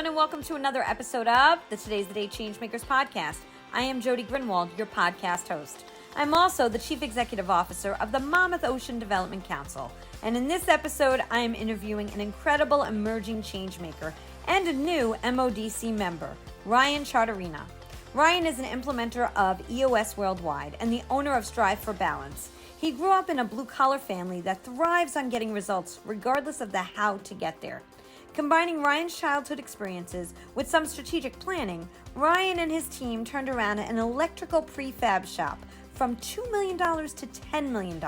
everyone, and welcome to another episode of the Today's the Day Changemakers podcast. I am Jody Grunwald, your podcast host. I'm also the Chief Executive Officer of the Monmouth Ocean Development Council. And in this episode, I am interviewing an incredible emerging changemaker and a new MODC member, Ryan Charterina. Ryan is an implementer of EOS Worldwide and the owner of Strive for Balance. He grew up in a blue-collar family that thrives on getting results regardless of the how to get there. Combining Ryan's childhood experiences with some strategic planning, Ryan and his team turned around an electrical prefab shop from $2 million to $10 million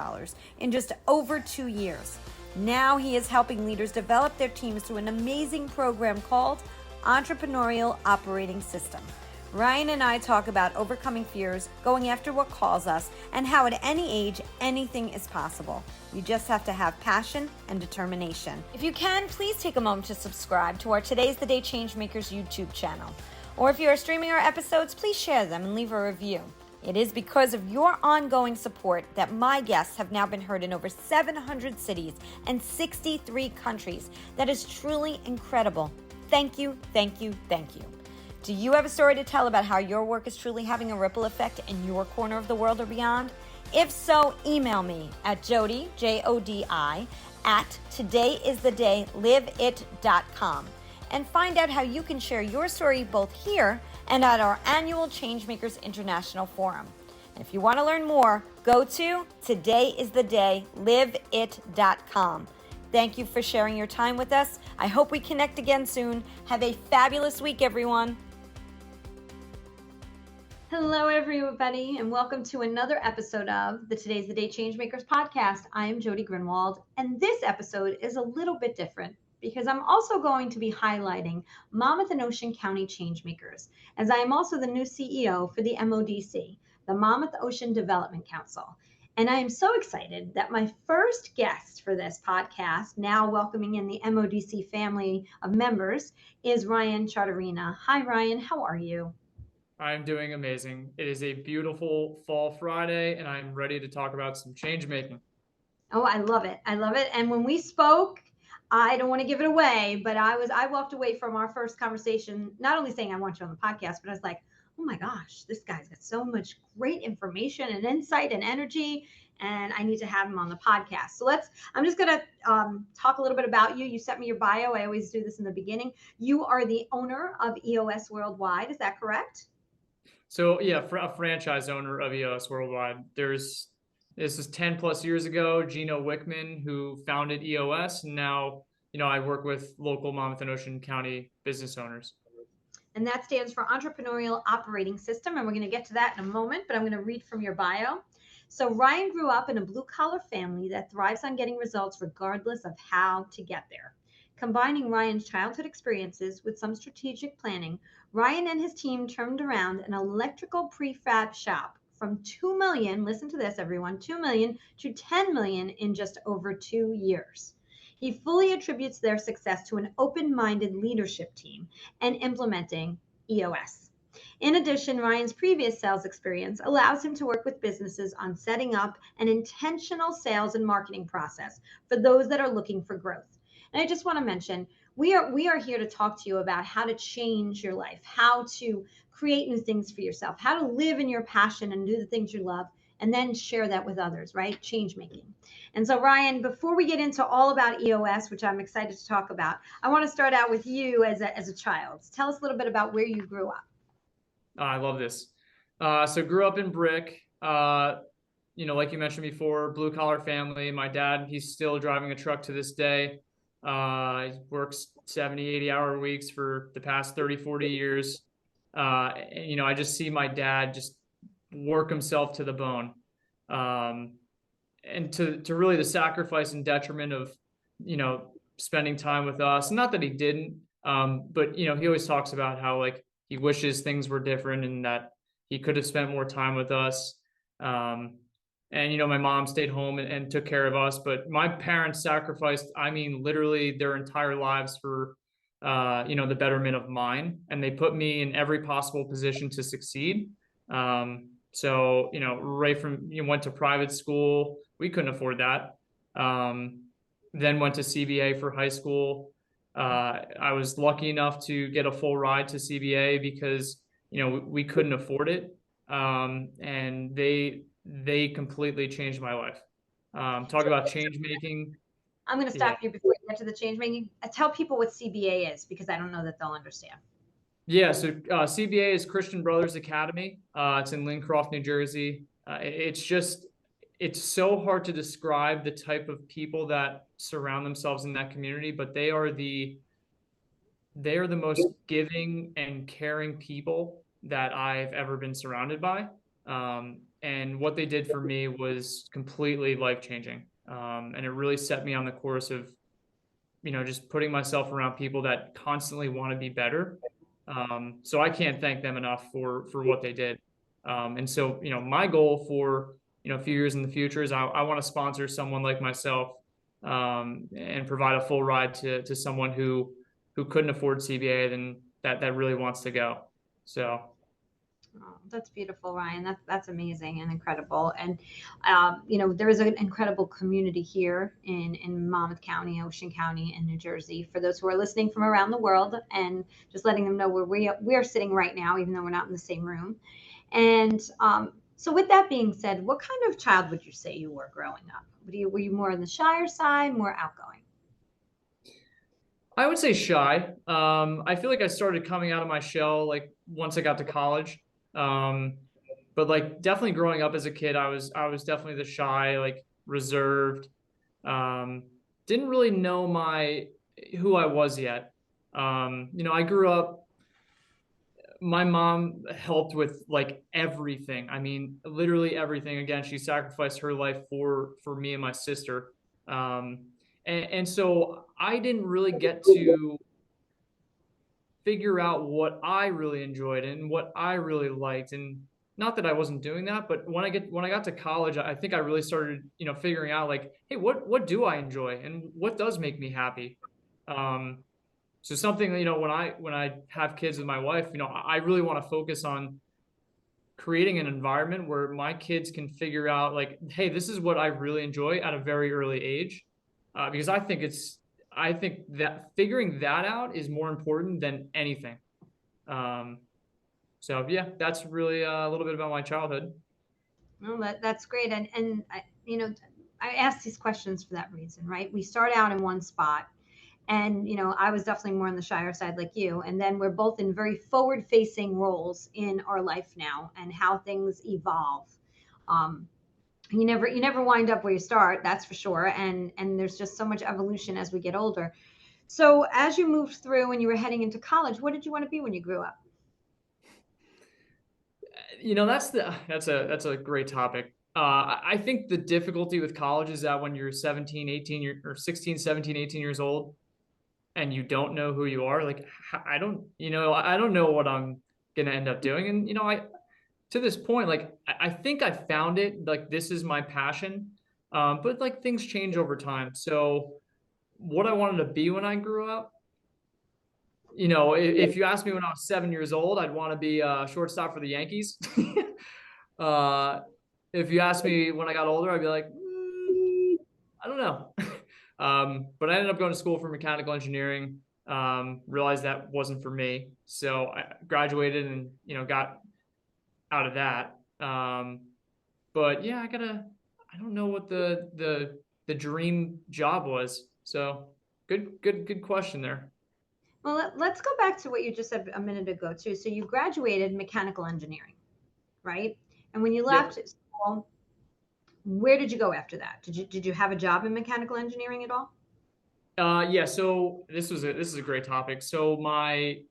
in just over 2 years. Now he is helping leaders develop their teams through an amazing program called Entrepreneurial Operating System. Ryan and I talk about overcoming fears, going after what calls us, and how at any age, anything is possible. You just have to have passion and determination. If you can, please take a moment to subscribe to our Today's the Day Changemakers YouTube channel. Or if you are streaming our episodes, please share them and leave a review. It is because of your ongoing support that my guests have now been heard in over 700 cities and 63 countries. That is truly incredible. Thank you, thank you, thank you. Do you have a story to tell about how your work is truly having a ripple effect in your corner of the world or beyond? If so, email me at Jody, Jodi, at todayisthedayliveit.com and find out how you can share your story both here and at our annual Changemakers International Forum. And if you want to learn more, go to todayisthedayliveit.com. Thank you for sharing your time with us. I hope we connect again soon. Have a fabulous week, everyone. Hello, everybody, and welcome to another episode of the Today's the Day Changemakers podcast. I am Jody Grunwald, and this episode is a little bit different because I'm also going to be highlighting Monmouth and Ocean County Changemakers, as I am also the new CEO for the MODC, the Monmouth Ocean Development Council. And I am so excited that my first guest for this podcast, now welcoming in the MODC family of members, is Ryan Charterina. Hi, Ryan. How are you? I'm doing amazing. It is a beautiful fall Friday, and I'm ready to talk about some change making. Oh, I love it. I love it. And when we spoke, I don't want to give it away, but I walked away from our first conversation, not only saying I want you on the podcast, but I was like, oh my gosh, this guy's got so much great information and insight and energy, and I need to have him on the podcast. So I'm just going to talk a little bit about you. You sent me your bio. I always do this in the beginning. You are the owner of EOS Worldwide. Is that correct? So yeah, a franchise owner of EOS Worldwide. This is 10 plus years ago, Gino Wickman, who founded EOS. And now, I work with local Monmouth and Ocean County business owners. And that stands for Entrepreneurial Operating System. And we're going to get to that in a moment, but I'm going to read from your bio. So Ryan grew up in a blue-collar family that thrives on getting results regardless of how to get there. Combining Ryan's childhood experiences with some strategic planning, Ryan and his team turned around an electrical prefab shop from 2 million, listen to this everyone, 2 million to 10 million in just over 2 years. He fully attributes their success to an open-minded leadership team and implementing EOS. In addition, Ryan's previous sales experience allows him to work with businesses on setting up an intentional sales and marketing process for those that are looking for growth. And I just want to mention, we are here to talk to you about how to change your life, how to create new things for yourself, how to live in your passion and do the things you love, and then share that with others, right? Change making. And so, Ryan, before we get into all about EOS, which I'm excited to talk about, I want to start out with you as a child. Tell us a little bit about where you grew up. I love this. So grew up in Brick, like you mentioned before, blue collar family. My dad, he's still driving a truck to this day. He works 70, 80-hour weeks for the past 30, 40 years. I just see my dad just work himself to the bone. And to really the sacrifice and detriment of, spending time with us. Not that he didn't, but, he always talks about how he wishes things were different and that he could have spent more time with us. And, my mom stayed home and took care of us, but my parents sacrificed, literally their entire lives for, the betterment of mine. And they put me in every possible position to succeed. So, right from, went to private school, we couldn't afford that. Then went to CBA for high school. I was lucky enough to get a full ride to CBA because, we couldn't afford it. And they completely changed my life. Talk about change making. I'm going to Yeah. stop you before you get to the change making. Tell people what CBA is, because I don't know that they'll understand. Yeah. So CBA is Christian Brothers Academy. It's in Lincroft, New Jersey. It's so hard to describe the type of people that surround themselves in that community, but they are the most giving and caring people that I've ever been surrounded by. And what they did for me was completely life changing. And it really set me on the course of, just putting myself around people that constantly want to be better. So I can't thank them enough for what they did. And so, my goal for, a few years in the future is I want to sponsor someone like myself, and provide a full ride to someone who couldn't afford CBA, then that really wants to go. So Oh, that's beautiful, Ryan. That's amazing and incredible. And there is an incredible community here in Monmouth County, Ocean County, and New Jersey. For those who are listening from around the world, and just letting them know where we're sitting right now, even though we're not in the same room. And so, with that being said, what kind of child would you say you were growing up? Were you more on the shyer side, more outgoing? I would say shy. I feel like I started coming out of my shell like once I got to college. Um, but like definitely growing up as a kid, I was definitely the shy, like reserved. Um, didn't really know my who I was yet. I grew up, my mom helped with like everything. I mean, literally everything. Again, she sacrificed her life for me and my sister. And so I didn't really get to figure out what I really enjoyed and what I really liked. And not that I wasn't doing that, but when I got to college, I think I really started, figuring out like, hey, what do I enjoy and what does make me happy? Um, so something, when I have kids with my wife, I really want to focus on creating an environment where my kids can figure out like, hey, this is what I really enjoy at a very early age. Because I think that figuring that out is more important than anything. Um, so yeah, that's really a little bit about my childhood. Well, that's great. And I ask these questions for that reason, right? We start out in one spot, and I was definitely more on the shyer side like you, and then we're both in very forward facing roles in our life now and how things evolve. um, you never wind up where you start, that's for sure. And there's just so much evolution as we get older. So as you moved through and you were heading into college, what did you want to be when you grew up? That's a great topic. I think the difficulty with college is that when you're 17, 18, or 16, 17, 18 years old, and you don't know who you are, like I don't know what I'm gonna end up doing. And I to this point, like I think I found it, like this is my passion. But like things change over time. So what I wanted to be when I grew up, if you asked me when I was 7 years old, I'd want to be a shortstop for the Yankees. uh, if you asked me when I got older, I'd be like, I don't know. But I ended up going to school for mechanical engineering. Realized that wasn't for me, so I graduated and got out of that. But yeah, I don't know what the dream job was. So good question there. Well, let's go back to what you just said a minute ago too. So you graduated mechanical engineering, right? And when you Yep. left school, where did you go after that? Did you have a job in mechanical engineering at all? Yeah. So this is a great topic. So I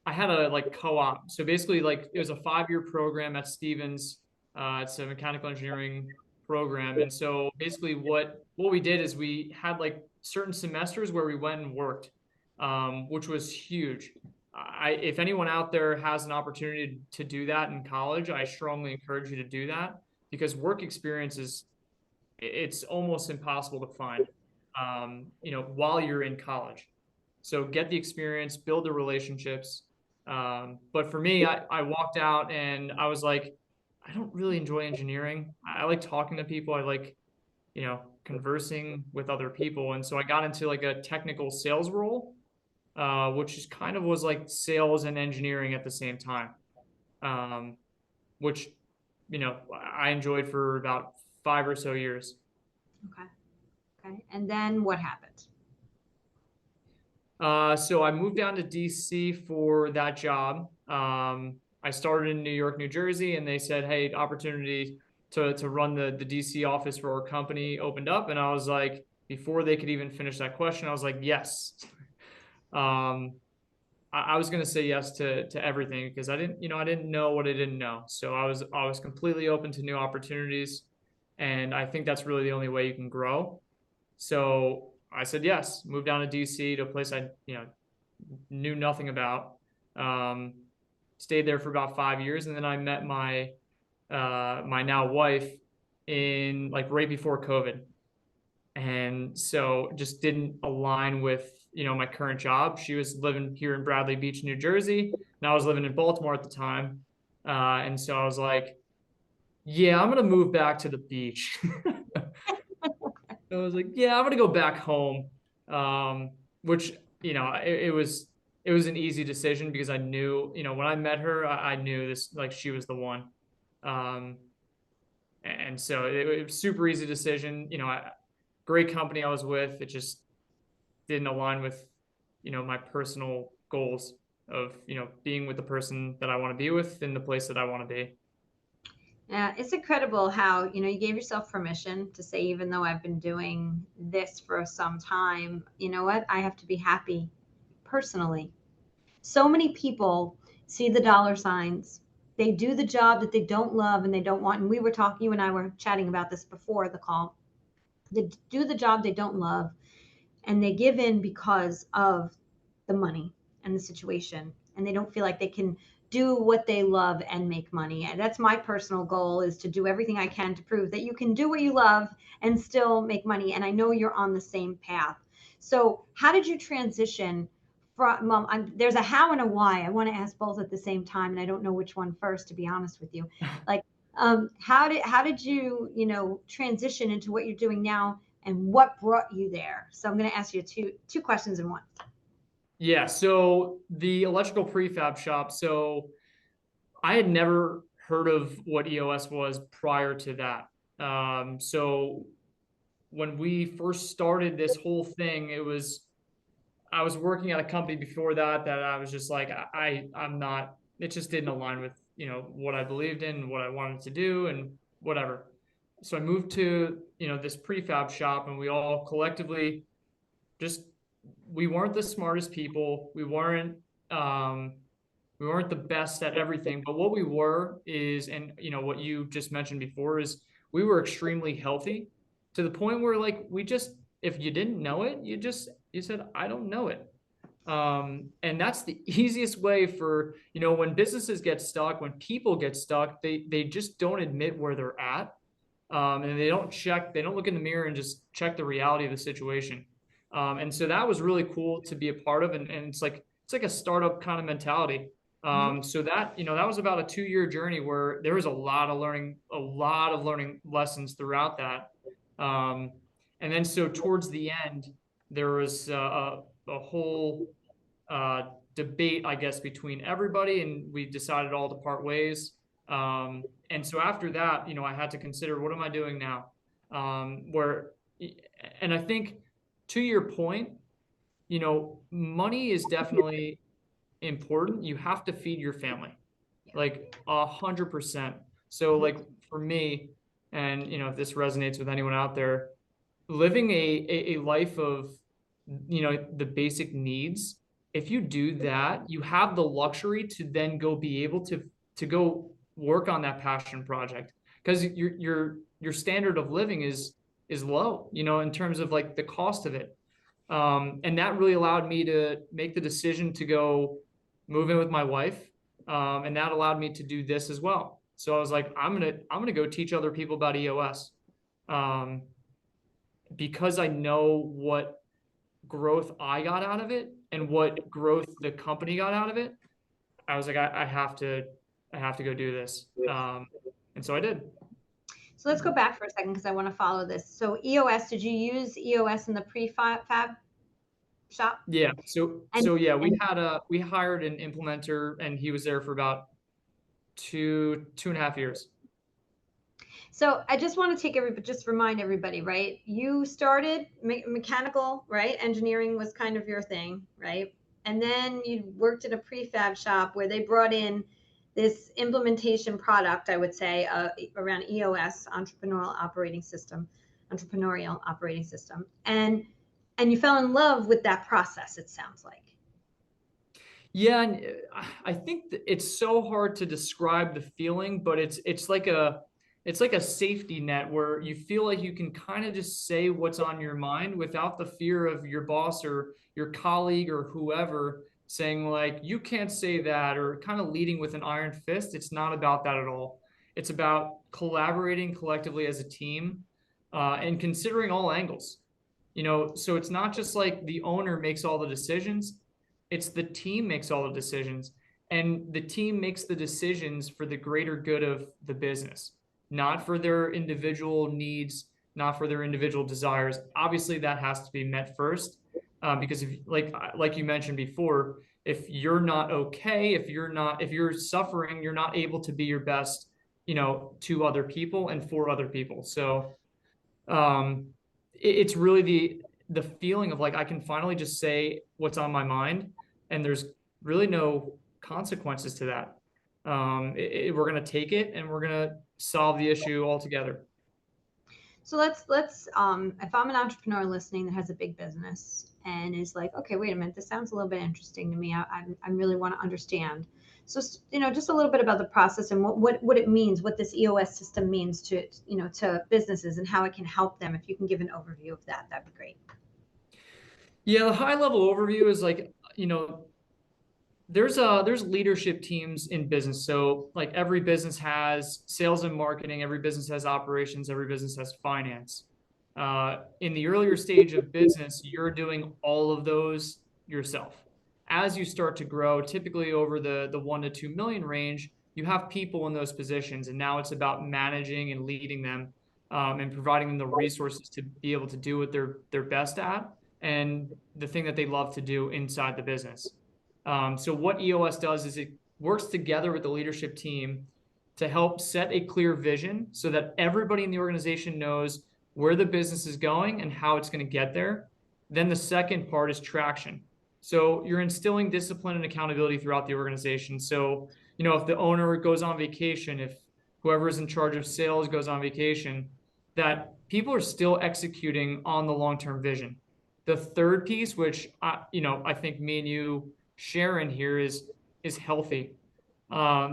had a like co-op. So basically, like it was a 5-year program at Stevens. It's a mechanical engineering program, and so basically, what we did is we had like certain semesters where we went and worked, which was huge. If anyone out there has an opportunity to do that in college, I strongly encourage you to do that because work experience it's almost impossible to find, while you're in college. So get the experience, build the relationships. But for me, I walked out and I was like, I don't really enjoy engineering. I like talking to people. conversing with other people. And so I got into like a technical sales role, which is kind of was like sales and engineering at the same time, which, I enjoyed for about 5 or so years. Okay. Okay. And then what happened? So I moved down to DC for that job. I started in New York, New Jersey, and they said, "Hey, opportunity to run the DC office for our company opened up." And I was like, before they could even finish that question, I was like, "Yes." Um, I was gonna say yes to everything because I didn't know what I didn't know. So I was completely open to new opportunities, and I think that's really the only way you can grow. So I said yes, moved down to DC to a place I knew nothing about. Um, Stayed there for about 5 years, and then I met my now wife in like right before COVID, and so just didn't align with my current job. She was living here in Bradley Beach, New Jersey, and I was living in Baltimore at the time, and so I was like, yeah, I'm gonna move back to the beach. I was like, yeah, I'm gonna go back home, which it was an easy decision because I knew, when I met her, I knew this, like, she was the one. Um, and so it was super easy decision. Great company I was with. It just didn't align with, my personal goals of, being with the person that I want to be with in the place that I want to be. Yeah, it's incredible how, you gave yourself permission to say, even though I've been doing this for some time, you know what? I have to be happy personally. So many people see the dollar signs. They do the job that they don't love and they don't want. And we were talking, you and I were chatting about this before the call. They do the job they don't love and they give in because of the money and the situation, and they don't feel like they can do what they love and make money. And that's my personal goal, is to do everything I can to prove that you can do what you love and still make money. And I know you're on the same path. So how did you transition from, there's a how and a why. I want to ask both at the same time, and I don't know which one first, to be honest with you. Like, how did you transition into what you're doing now, and what brought you there? So I'm going to ask you two questions in one. Yeah, so the electrical prefab shop. So I had never heard of what EOS was prior to that. So when we first started this whole thing, I was working at a company before that I was just like, I'm not, it just didn't align with, what I believed in, what I wanted to do and whatever. So I moved to, this prefab shop, and we all collectively just, we weren't the smartest people. We weren't the best at everything, but what we were is, and what you just mentioned before, is we were extremely healthy to the point where, like, we just, if you didn't know it, you said, I don't know it. And that's the easiest way for, when businesses get stuck, when people get stuck, they just don't admit where they're at. And they don't look in the mirror and just check the reality of the situation. And so that was really cool to be a part of. And it's like a startup kind of mentality. Mhm. So that was about a 2-year journey where there was a lot of learning lessons throughout that. Um, and then so towards the end, there was a whole debate, I guess, between everybody, and we decided all to part ways. And so after that, I had to consider, what am I doing now? And I think, to your point, money is definitely important. You have to feed your family, Yeah. like 100%. So, Mhm. like, for me, and if this resonates with anyone out there, living a life of the basic needs, if you do that, you have the luxury to then go be able to go work on that passion project, because your standard of living is low, in terms of like the cost of it. And that really allowed me to make the decision to go move in with my wife. And that allowed me to do this as well. So I was like, I'm gonna go teach other people about EOS. Um, because I know what growth I got out of it and what growth the company got out of it. I was like, I have to go do this. And so I did. So let's go back for a second because I want to follow this. So EOS, did you use EOS in the prefab shop? Yeah. And So yeah, and we hired an implementer and he was there for about 2.5 years. so I just want to just remind everybody, right? You started mechanical, right? Engineering was kind of your thing, right? And then you worked at a prefab shop where they brought in this implementation product, I would say, around EOS, entrepreneurial operating system, and you fell in love with that process. It sounds like. Yeah, and I think it's so hard to describe the feeling, but it's like a safety net where you feel like you can kind of just say what's on your mind without the fear of your boss or your colleague or whoever saying like you can't say that or kind of leading with an iron fist. It's not about that at all. It's about collaborating collectively as a team and considering all angles. So it's not just like the owner makes all the decisions, it's the team makes all the decisions, and the team makes the decisions for the greater good of the business, not for their individual needs, not for their individual desires. Obviously that has to be met first, because if like you mentioned before, if you're not okay, if you're suffering, you're not able to be your best, to other people and for other people. So um, it's really the feeling of like I can finally just say what's on my mind, and there's really no consequences to that. We're gonna take it and we're gonna solve the issue altogether. So let's if I'm an entrepreneur listening that has a big business and is like, okay, wait a minute, this sounds a little bit interesting to me. I really want to understand. So just a little bit about the process and what it means, what this EOS system means to to businesses and how it can help them. If you can give an overview of that, that'd be great. Yeah, the high level overview is like, there's leadership teams in business. So like every business has sales and marketing, every business has operations, every business has finance. In the earlier stage of business, you're doing all of those yourself. As you start to grow, typically over the 1 to 2 million range, you have people in those positions, and now it's about managing and leading them, and providing them the resources to be able to do what they're best at and the thing that they love to do inside the business. So what EOS does is it works together with the leadership team to help set a clear vision so that everybody in the organization knows where the business is going and how it's going to get there. Then the second part is traction. So you're instilling discipline and accountability throughout the organization. So, if the owner goes on vacation, if whoever's in charge of sales goes on vacation, that people are still executing on the long-term vision. The third piece, which I think me and you share in here, is healthy.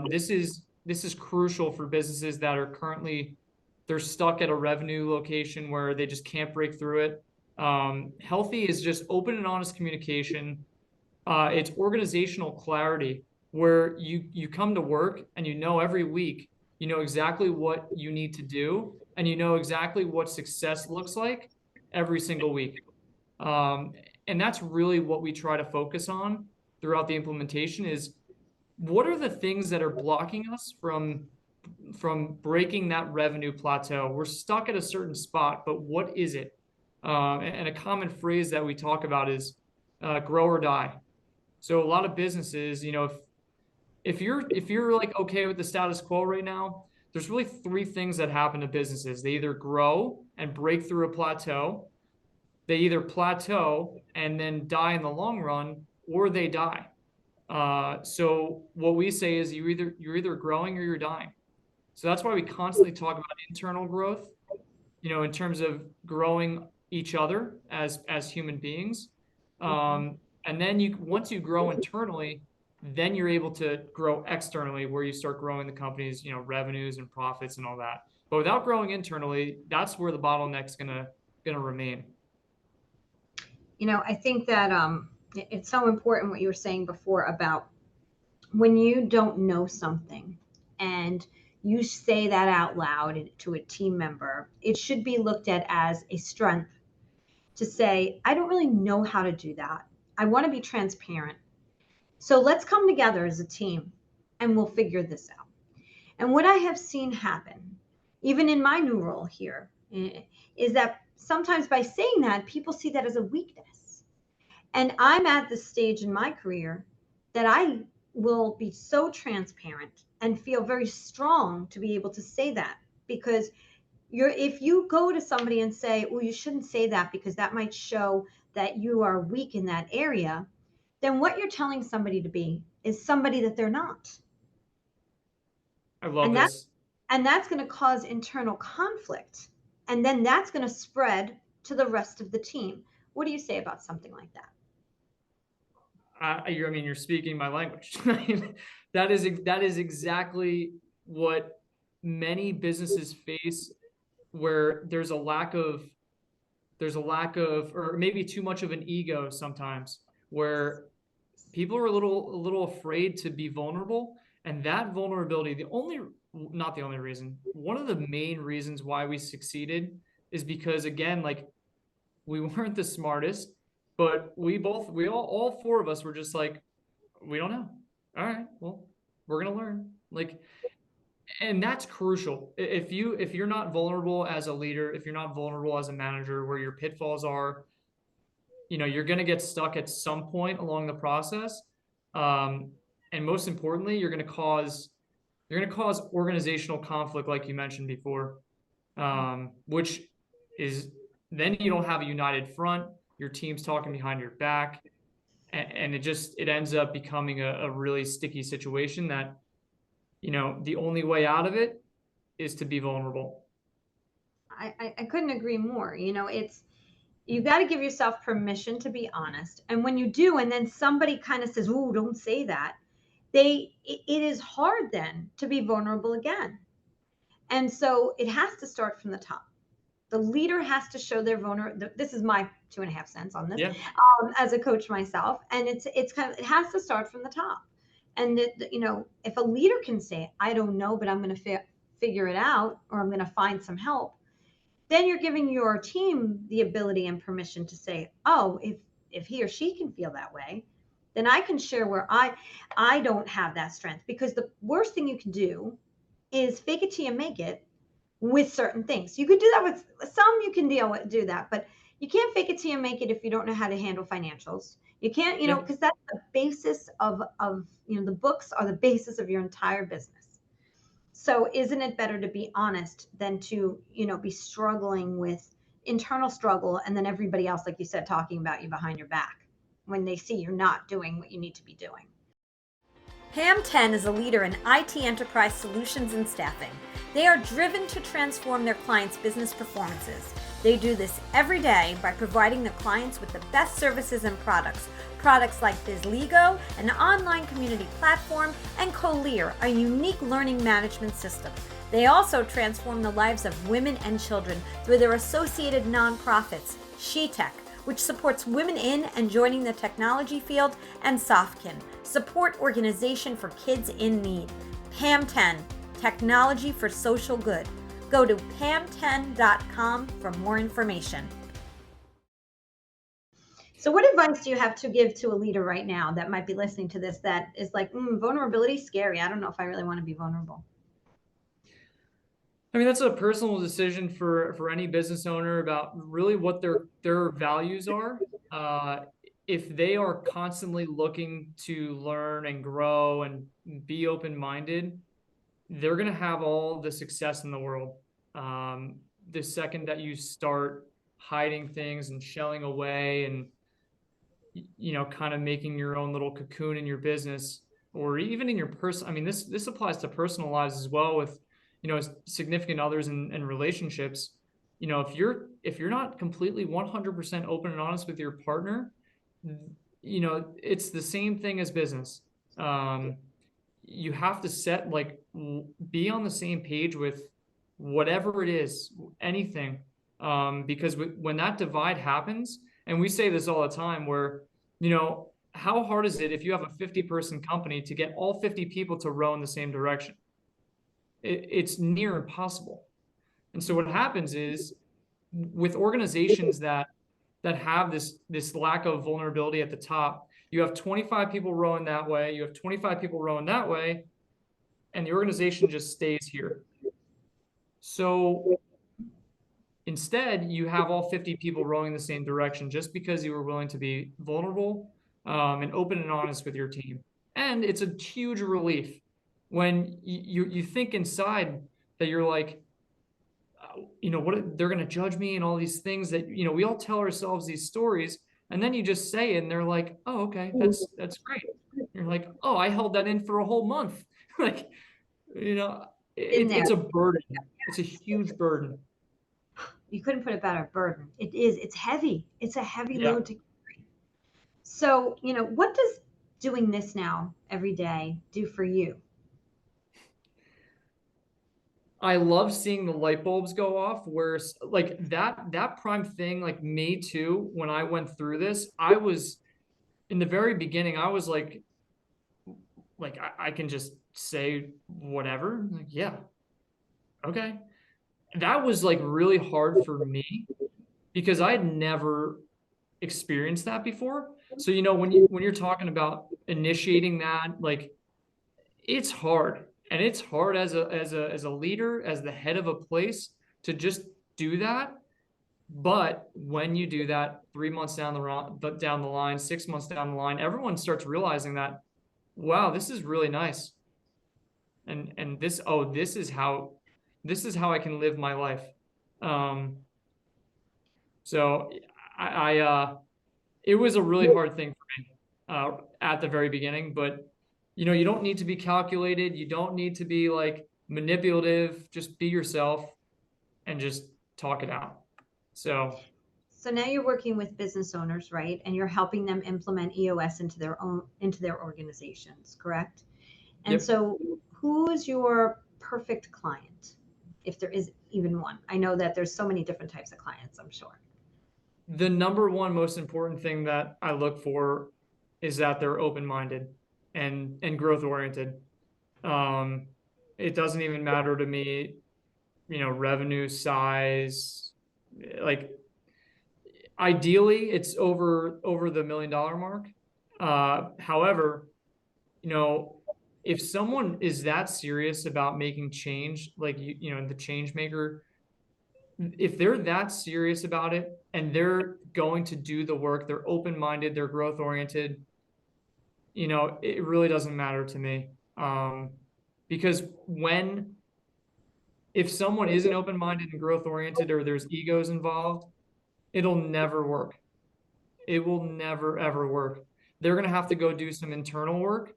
This is crucial for businesses that are currently they're stuck at a revenue location where they just can't break through it. Healthy is just open and honest communication. It's organizational clarity where you come to work and every week you know exactly what you need to do and you know exactly what success looks like every single week. Um, and that's really what we try to focus on throughout the implementation is what are the things that are blocking us from breaking that revenue plateau? We're stuck at a certain spot, but what is it? And a common phrase that we talk about is grow or die. So a lot of businesses, if you're like okay with the status quo right now, there's really three things that happen to businesses. They either grow and break through a plateau, they either plateau and then die in the long run, or they die. So what we say is you're either growing or you're dying. So that's why we constantly talk about internal growth, in terms of growing each other as human beings. Mhm. And then once you grow internally, then you're able to grow externally where you start growing the company's, revenues and profits and all that. But without growing internally, that's where the bottleneck's gonna remain. I think that it's so important what you were saying before about when you don't know something and you say that out loud to a team member, it should be looked at as a strength to say, I don't really know how to do that. I want to be transparent. So let's come together as a team and we'll figure this out. And what I have seen happen even in my new role here, is that sometimes by saying that, people see that as a weakness. And I'm at the stage in my career that I will be so transparent and feel very strong to be able to say that, because if you go to somebody and say, well, you shouldn't say that because that might show that you are weak in that area, then what you're telling somebody to be is somebody that they're not. I love And that this. and that's going to cause internal conflict. And then that's going to spread to the rest of the team. What do you say about something like that? I mean, you're speaking my language. That is exactly what many businesses face, where there's a lack of, or maybe too much of an ego sometimes, where people are a little afraid to be vulnerable. And that vulnerability, not the only reason, one of the main reasons why we succeeded is because, again, like, we weren't the smartest, but all four of us were just like, we don't know. All right, well, we're gonna learn. Like, and that's crucial. If you're not vulnerable as a leader, if you're not vulnerable as a manager, where your pitfalls are, you're gonna get stuck at some point along the process. Um, and most importantly, you're gonna cause organizational conflict, like you mentioned before, which is, then you don't have a united front. Your team's talking behind your back, and it ends up becoming a really sticky situation that, the only way out of it is to be vulnerable. I couldn't agree more. You got to give yourself permission to be honest. And when you do, and then somebody kind of says, "Oh, don't say that," it is hard then to be vulnerable again. And so it has to start from the top. The leader has to show their vulnerability. This is my 2.5 cents on this, Yeah. as a coach myself. And it's kind of, it has to start from the top. And if a leader can say, "I don't know, but I'm going to figure it out, or I'm going to find some help," then you're giving your team the ability and permission to say, "Oh, if he or she can feel that way, then I can share where I don't have that strength." Because the worst thing you can do is fake it till you make it with certain things. You could do that with some, you can do that, but you can't fake it till you make it if you don't know how to handle financials. You can't, Yeah. because that's the basis of the books are the basis of your entire business. So isn't it better to be honest than to, be struggling with internal struggle, and then everybody else, like you said, talking about you behind your back when they see you're not doing what you need to be doing? Pam 10 is a leader in IT enterprise solutions and staffing. They are driven to transform their clients' business performances. They do this every day by providing their clients with the best services and products. Products like BizLego, an online community platform, and Colear, a unique learning management system. They also transform the lives of women and children through their associated nonprofits, SheTech, which supports women in and joining the technology field, and Softkin, support organization for kids in need. Pam 10, technology for social good. Go to pam10.com for more information. So what advice do you have to give to a leader right now that might be listening to this, that is like, vulnerability is scary. I don't know if I really want to be vulnerable. I mean, that's a personal decision for any business owner about really what their values are. If they are constantly looking to learn and grow and be open-minded, they're going to have all the success in the world. The second that you start hiding things and shelling away and, kind of making your own little cocoon in your business, or even in your person, I mean, this applies to personal lives as well, with, significant others and relationships. If you're not completely 100% open and honest with your partner, it's the same thing as business. You have to be on the same page with whatever it is, anything. Because when that divide happens, and we say this all the time, where, how hard is it if you have a 50-person company to get all 50 people to row in the same direction? It's near impossible. And so what happens is, with organizations that have this lack of vulnerability at the top, you have 25 people rowing that way, you have 25 people rowing that way, and the organization just stays here. So instead, you have all 50 people rowing in the same direction just because you were willing to be vulnerable, and open and honest with your team. And it's a huge relief when you think inside that you're like, what they're going to judge me and all these things that, we all tell ourselves these stories, and then you just say it and they're like, oh, okay, that's great. You're like, oh, I held that in for a whole month. Like, you know, In there. it's a burden. It's a huge burden. You couldn't put it better, burden. It is. It's heavy. It's a heavy Yeah. load to carry. So, what does doing this now every day do for you? I love seeing the light bulbs go off where like that prime thing, like me too, when I went through this, I was in the very beginning, I was like I can just say whatever. Like, yeah, okay. That was like really hard for me because I'd never experienced that before. So, when you're talking about initiating that, like it's hard. And it's hard as a leader, as the head of a place to just do that. But when you do that 3 months down the line, 6 months down the line, everyone starts realizing that, wow, this is really nice. And this is how I can live my life. Um, so it was a really hard thing for me at the very beginning, but you don't need to be calculated. You don't need to be like manipulative. Just be yourself and just talk it out. So, So now you're working with business owners, right? And you're helping them implement EOS into their organizations, correct? And yep. so who is your perfect client? If there is even one. I know that there's so many different types of clients, I'm sure. The number one most important thing that I look for is that they're open-minded and growth-oriented. Um, it doesn't even matter to me, revenue size. Like ideally, it's over the $1 million mark. However, you know, if someone is that serious about making change, like the change maker, if they're that serious about it and they're going to do the work, they're open-minded, they're growth-oriented, it really doesn't matter to me. Because if someone isn't open-minded and growth-oriented or there's egos involved, it'll never work. It will never, ever work. They're going to have to go do some internal work,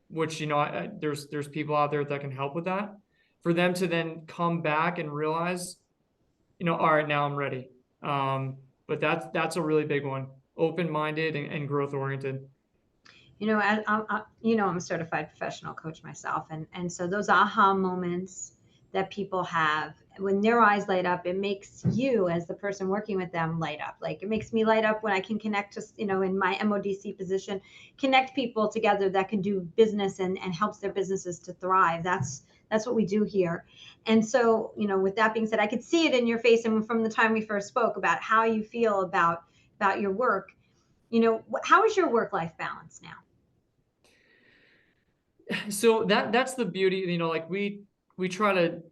which, there's people out there that can help with that, for them to then come back and realize, all right, now I'm ready. But that's a really big one. Open-minded and growth-oriented. I'm a certified professional coach myself, and so those aha moments that people have when their eyes light up, it makes you as the person working with them light up. Like it makes me light up when I can connect to, in my MODC position, connect people together that can do business and helps their businesses to thrive. That's what we do here. And so, with that being said, I could see it in your face and from the time we first spoke about how you feel about your work. How is your work-life balance now? So that's the beauty, like we try to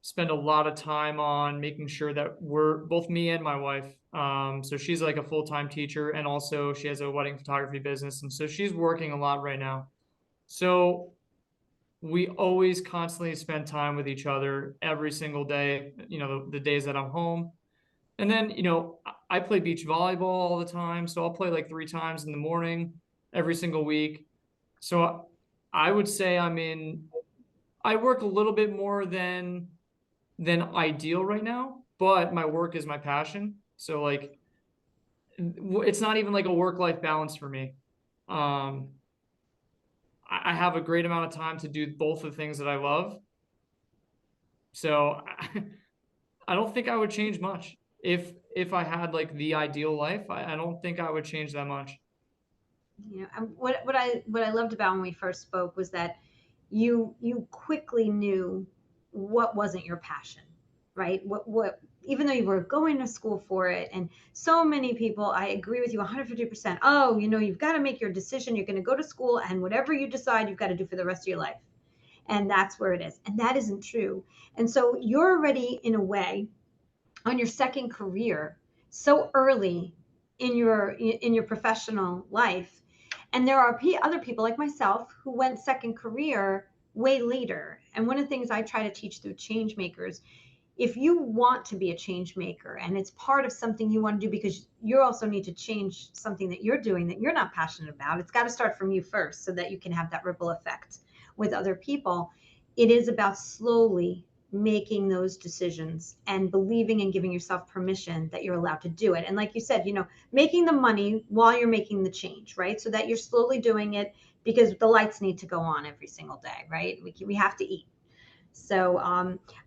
spend a lot of time on making sure that we're both, me and my wife. So she's like a full-time teacher, and also she has a wedding photography business, and so she's working a lot right now. So we always constantly spend time with each other every single day, the days that I'm home. And then, I play beach volleyball all the time. So I'll play like 3 times in the morning every single week. So I would say I work a little bit more than ideal right now, but my work is my passion. So like, it's not even like a work-life balance for me. I have a great amount of time to do both the things that I love. So I don't think I would change much. If I had like the ideal life, I don't think I would change that much. What I loved about when we first spoke was that you quickly knew what wasn't your passion, right? What even though you were going to school for it, and so many people, I agree with you 150%. You've got to make your decision. You're going to go to school, and whatever you decide, you've got to do for the rest of your life. and that's where it is. And that isn't true. And so you're already, in a way, on your second career so early in your professional life. And there are other people like myself who went second career way later. And one of the things I try to teach through Changemakers, if you want to be a change maker and it's part of something you want to do because you also need to change something that you're doing that you're not passionate about, it's got to start from you first so that you can have that ripple effect with other people. It is about slowly making those decisions and believing and giving yourself permission that you're allowed to do it. And like you said, making the money while you're making the change, right? So that you're slowly doing it because the lights need to go on every single day, right? We have to eat. So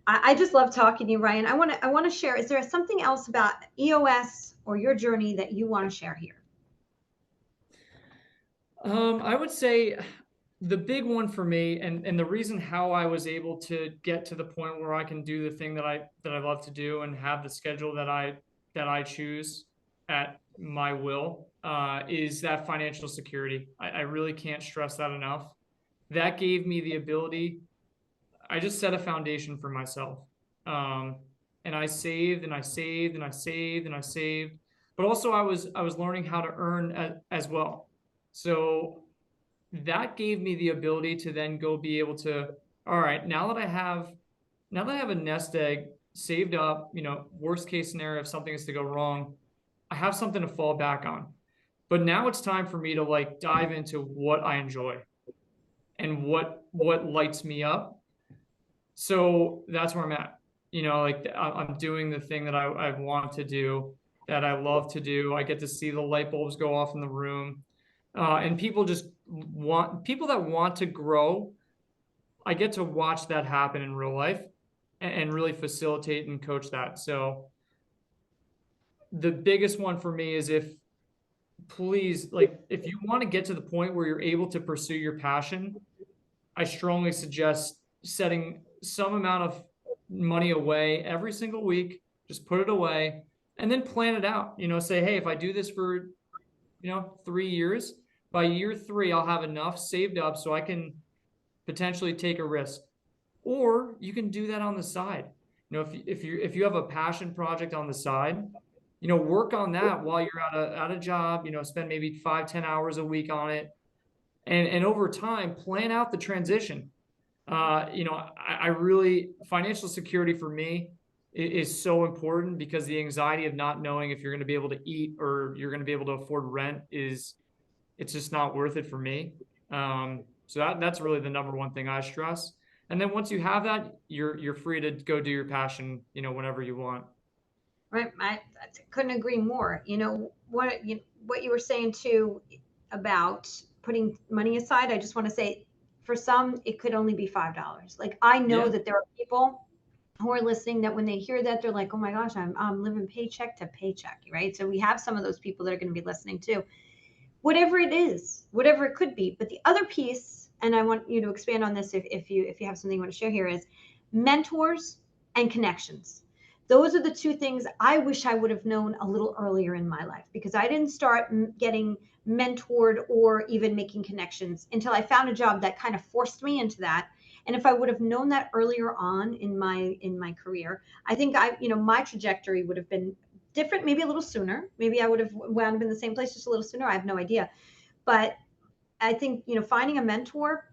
I just love talking to you, Ryan. I want to share. Is there something else about EOS or your journey that you want to share here? I would say the big one for me, and the reason how I was able to get to the point where I can do the thing that I love to do and have the schedule that I choose at my will, is that financial security. I really can't stress that enough. That gave me the ability. I just set a foundation for myself, and I saved and I saved and I saved and I saved, but also I was learning how to earn as well. So that gave me the ability to then go be able to, all right, now that I have a nest egg saved up, worst case scenario, if something is to go wrong, I have something to fall back on. But now it's time for me to like dive into what I enjoy and what lights me up. So that's where I'm at. Like I'm doing the thing that I want to do, that I love to do. I get to see the light bulbs go off in the room. And people that want to grow, I get to watch that happen in real life and really facilitate and coach that. So the biggest one for me is, please, like, if you want to get to the point where you're able to pursue your passion, I strongly suggest setting some amount of money away every single week. Just put it away and then plan it out. Say, hey, if I do this for 3 years, by year 3, I'll have enough saved up so I can potentially take a risk. Or you can do that on the side. If you have a passion project on the side, work on that while you're at a job. Spend maybe 5-10 hours a week on it, and over time plan out the transition. I really, financial security for me is so important, because the anxiety of not knowing if you're going to be able to eat or you're going to be able to afford rent it's just not worth it for me. So that's really the number one thing I stress. And then once you have that, you're free to go do your passion, whenever you want. Right. I couldn't agree more. What you were saying too about putting money aside. I just want to say, for some, it could only be $5. Like, I know Yeah. that there are people who are listening that when they hear that, they're like, oh my gosh, I'm living paycheck to paycheck. Right. So we have some of those people that are going to be listening too. Whatever it is, whatever it could be. But the other piece, and I want you to expand on this if you have something you want to share here, is mentors and connections. Those are the two things I wish I would have known a little earlier in my life, because I didn't start getting mentored or even making connections until I found a job that kind of forced me into that. And if I would have known that earlier on in my career, I think my trajectory would have been different, maybe a little sooner. Maybe I would have wound up in the same place just a little sooner. I have no idea. But I think, finding a mentor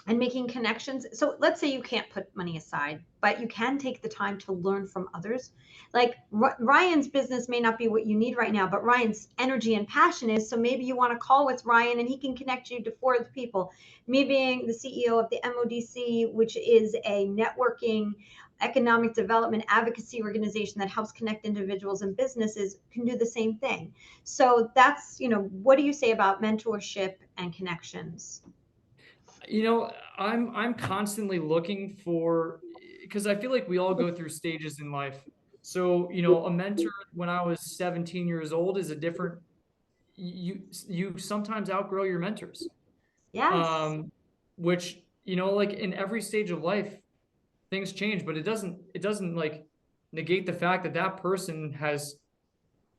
and making connections. So let's say you can't put money aside, but you can take the time to learn from others. Like Ryan's business may not be what you need right now, but Ryan's energy and passion is. So maybe you want to call with Ryan and he can connect you to 4 other people. Me being the CEO of the MODC, which is a networking economic development advocacy organization that helps connect individuals and businesses, can do the same thing. So that's, what do you say about mentorship and connections? I'm constantly looking for, because I feel like we all go through stages in life. So, a mentor when I was 17 years old is a different, you sometimes outgrow your mentors. Yes. Which, like in every stage of life, things change, but it doesn't like negate the fact that that person has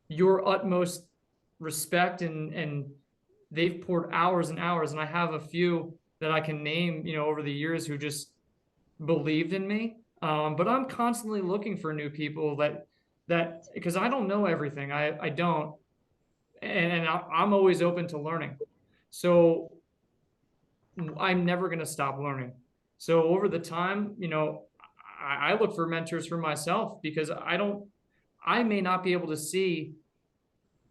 your utmost respect, and they've poured hours and hours. And I have a few that I can name, over the years who just believed in me. But I'm constantly looking for new people that because I don't know everything. I don't, and I'm always open to learning. So I'm never going to stop learning. So over the time, I look for mentors for myself because I may not be able to see,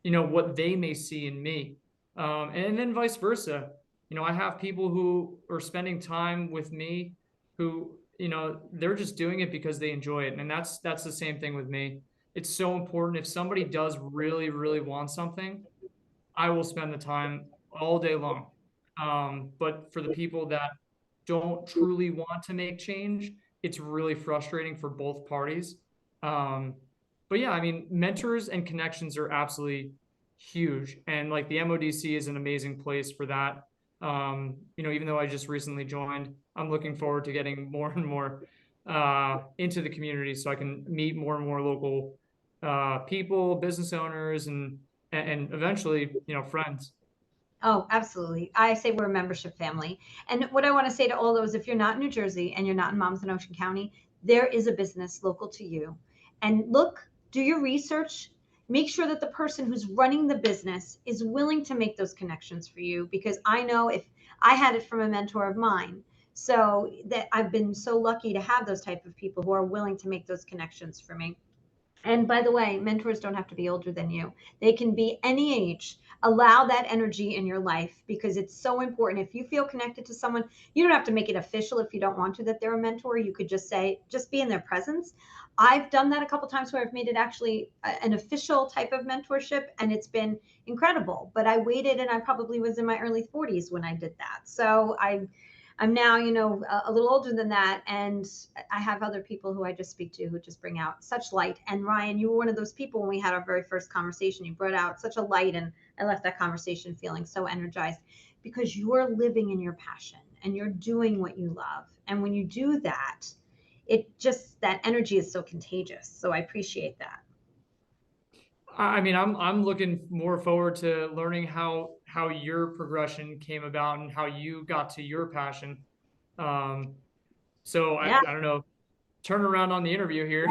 what they may see in me. And then vice versa. I have people who are spending time with me who, they're just doing it because they enjoy it. And that's the same thing with me. It's so important. If somebody does really, really want something, I will spend the time all day long. But for the people that don't truly want to make change, it's really frustrating for both parties. Um, but yeah, I mean, mentors and connections are absolutely huge. And like the MODC is an amazing place for that. Even though I just recently joined, I'm looking forward to getting more and more into the community so I can meet more and more local people, business owners, and eventually, friends. Oh, absolutely. I say we're a membership family. And what I want to say to all those, if you're not in New Jersey and you're not in Monmouth and Ocean County, there is a business local to you. And look, do your research. Make sure that the person who's running the business is willing to make those connections for you, because I know if I had it from a mentor of mine. So that I've been so lucky to have those type of people who are willing to make those connections for me. And by the way, mentors don't have to be older than you. They can be any age. Allow that energy in your life because it's so important. If you feel connected to someone, you don't have to make it official if you don't want to that they're a mentor. You could just say, just be in their presence. I've done that a couple times where I've made it actually an official type of mentorship, and it's been incredible. But I waited, and I probably was in my early 40s when I did that. So I'm now, a little older than that. And I have other people who I just speak to who just bring out such light. And Ryan, you were one of those people when we had our very first conversation. You brought out such a light, and I left that conversation feeling so energized because you're living in your passion and you're doing what you love. And when you do that, that energy is so contagious. So I appreciate that. I mean, I'm looking more forward to learning how your progression came about and how you got to your passion. Um, so Yeah. I don't know, turn around on the interview here.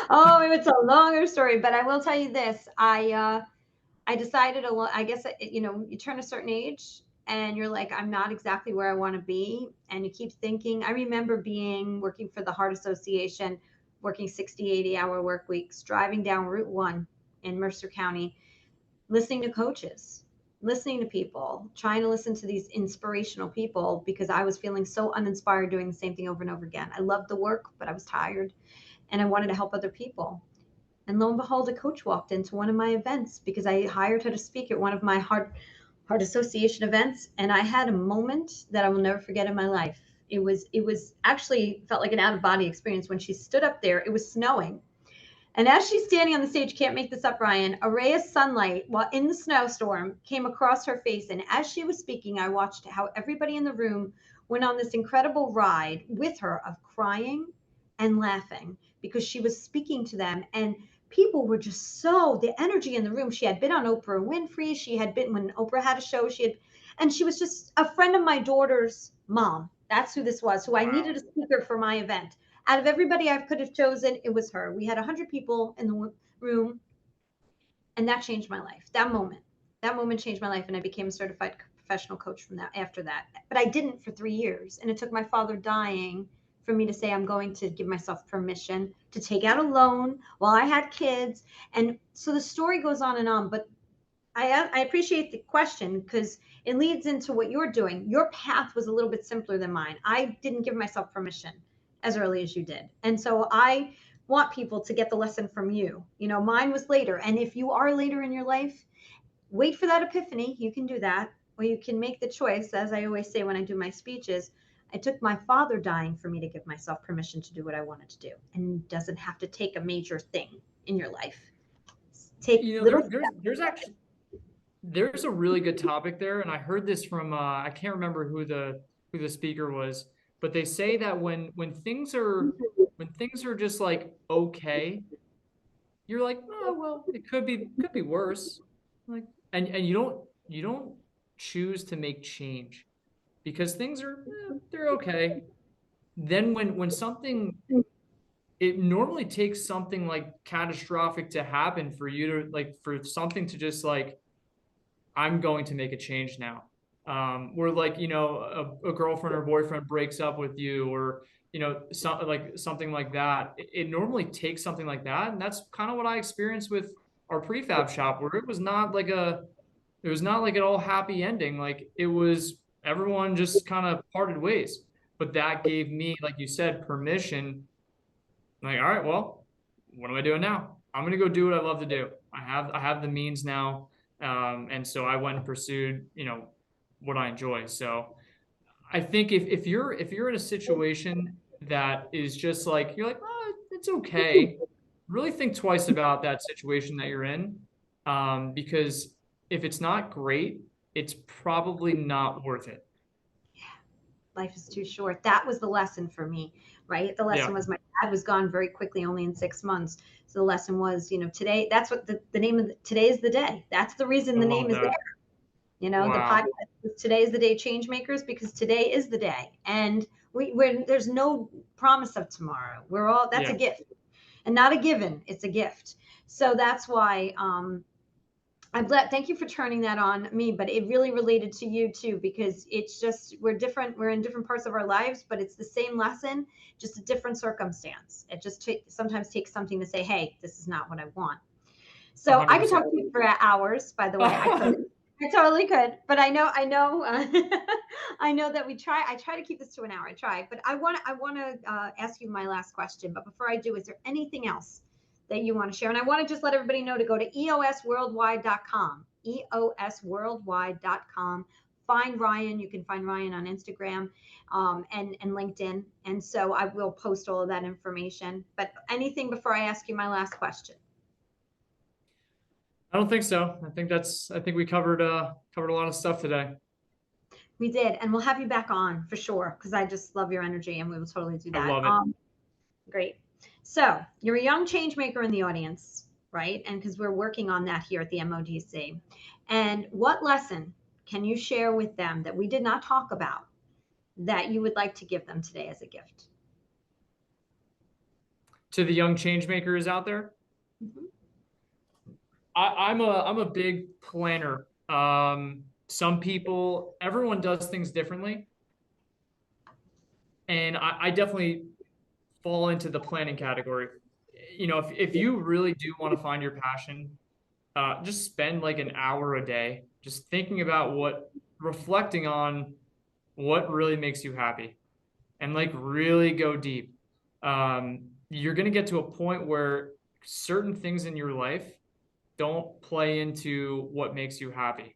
Oh, it's a longer story, but I will tell you this. I decided I guess, you turn a certain age and you're like, I'm not exactly where I want to be. And you keep thinking. I remember working for the Heart Association, working 60, 80-hour work weeks, driving down Route 1 in Mercer County, listening to coaches, listening to people, trying to listen to these inspirational people because I was feeling so uninspired doing the same thing over and over again. I loved the work, but I was tired and I wanted to help other people. And lo and behold, a coach walked into one of my events because I hired her to speak at one of my Heart Association events. And I had a moment that I will never forget in my life. It was actually felt like an out of body experience when she stood up there. It was snowing. And as she's standing on the stage, can't make this up, Ryan, a ray of sunlight while in the snowstorm came across her face. And as she was speaking, I watched how everybody in the room went on this incredible ride with her of crying and laughing because she was speaking to them. And people were just the energy in the room. She had been on Oprah Winfrey. She had been when Oprah had a show. And she was just a friend of my daughter's mom. That's who this was, who I Wow. needed a speaker for my event. Out of everybody I could have chosen, it was her. We had 100 people in the room, and that changed my life. That moment changed my life, and I became a certified professional coach from that after that. But I didn't for 3 years, and it took my father dying for me to say I'm going to give myself permission to take out a loan while I had kids. And so the story goes on and on, but I appreciate the question because it leads into what you're doing. Your path was a little bit simpler than mine. I didn't give myself permission as early as you did. And so I want people to get the lesson from you. Mine was later. And if you are later in your life, wait for that epiphany. You can do that. Or you can make the choice, as I always say when I do my speeches. It took my father dying for me to give myself permission to do what I wanted to do. And it doesn't have to take a major thing in your life. Take little There's a really good topic there, and I heard this from I can't remember who the speaker was, but they say that when things are just like okay, you're like, oh well, it could be worse. Like, and you don't choose to make change. because things are, they're okay. Then when something, it normally takes something like catastrophic to happen for you to like, for something to just like, I'm going to make a change now. Where like, a girlfriend or boyfriend breaks up with you, or, something like that. It normally takes something like that. And that's kind of what I experienced with our prefab shop, where it was not like an all happy ending. Like it was, everyone just kind of parted ways. But that gave me, like you said, permission. Like, all right, well, what am I doing now? I'm gonna go do what I love to do. I have the means now, and so I went and pursued, what I enjoy. So I think if you're in a situation that is just like you're like, oh, it's okay. Really think twice about that situation that you're in, because if it's not great, it's probably not worth it. Life is too short. That was the lesson for me, right? The lesson Yeah, was my dad was gone very quickly, only in 6 months. So the lesson was, today, that's what the name of today is the day. That's the reason I the love name is there. that. The Wow. podcast is today is the day Changemakers, because today is the day. And there's no promise of tomorrow. That's a Yeah. gift and not a given. It's a gift. So that's why, I'm glad. Thank you for turning that on me, but it really related to you too, because it's just, we're different. We're in different parts of our lives, but it's the same lesson, just a different circumstance. It just sometimes takes something to say, hey, this is not what I want. A So hundred I could talk percent. to you for hours, by the way. I totally could, but I know, I know that I try to keep this to an hour. I try, but I want to ask you my last question. But before I do, is there anything else that you want to share? And I want to just let everybody know to go to eosworldwide.com, eosworldwide.com. Find Ryan. You can find Ryan on Instagram, and LinkedIn. And so I will post all of that information. But anything before I ask you my last question? I don't think so. I think we covered a lot of stuff today. We did, and we'll have you back on for sure, because I just love your energy, and we will totally do I that. love it. Great. So you're a young change maker in the audience, right? And because we're working on that here at the MODC. And what lesson can you share with them that we did not talk about that you would like to give them today as a gift? To the young change makers out there, Mhm. I'm a big planner. Some people, everyone does things differently, and I definitely fall into the planning category. If you really do want to find your passion, just spend like an hour a day just thinking about reflecting on what really makes you happy, and like really go deep. You're gonna get to a point where certain things in your life don't play into what makes you happy.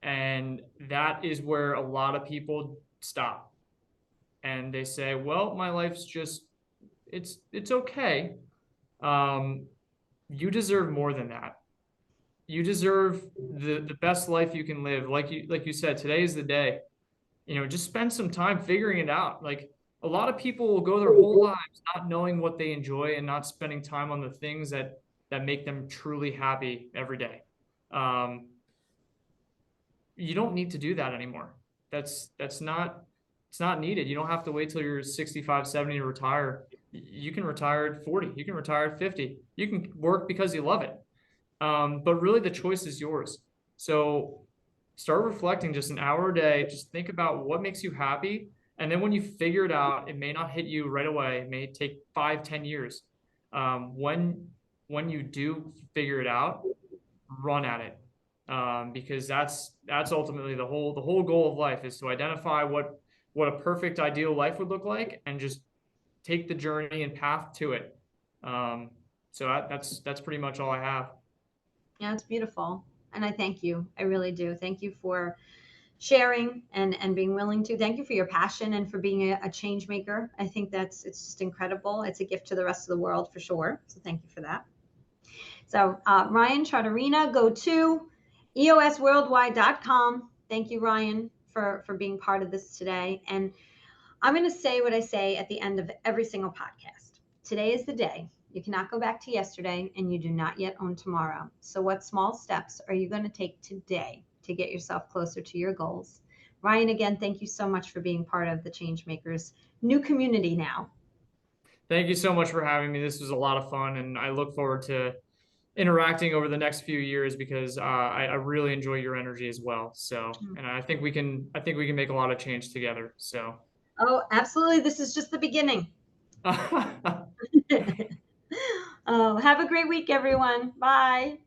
And that is where a lot of people stop and they say, well, my life's just, it's okay. Um, you deserve more than that. You deserve the best life you can live. Like you said, today is the day. Just spend some time figuring it out. Like a lot of people will go their whole lives not knowing what they enjoy and not spending time on the things that make them truly happy every day. Um, you don't need to do that anymore. That's not it's not needed. You don't have to wait till you're 65, 70 to retire. You can retire at 40. You can retire at 50. You can work because you love it. But really the choice is yours. So start reflecting just an hour a day. Just think about what makes you happy. And then when you figure it out, it may not hit you right away. It may take 5, 10 years. When you do figure it out, run at it, because that's ultimately the whole goal of life is to identify what a perfect ideal life would look like and just take the journey and path to it. Um, so that's pretty much all I have. Yeah, it's beautiful. And I thank you. I really do. Thank you for sharing and being willing to. Thank you for your passion and for being a change maker. I think it's just incredible. It's a gift to the rest of the world for sure. So thank you for that. So Ryan Charterina, go to eosworldwide.com. Thank you, Ryan, for being part of this today. And I'm going to say what I say at the end of every single podcast. Today is the day. You cannot go back to yesterday, and you do not yet own tomorrow. So what small steps are you going to take today to get yourself closer to your goals? Ryan, again, thank you so much for being part of the Changemakers new community now. Thank you so much for having me. This was a lot of fun, and I look forward to interacting over the next few years because I really enjoy your energy as well. So, and I think we can make a lot of change together. So, oh, absolutely. This is just the beginning. all Oh, have a great week, everyone. Bye.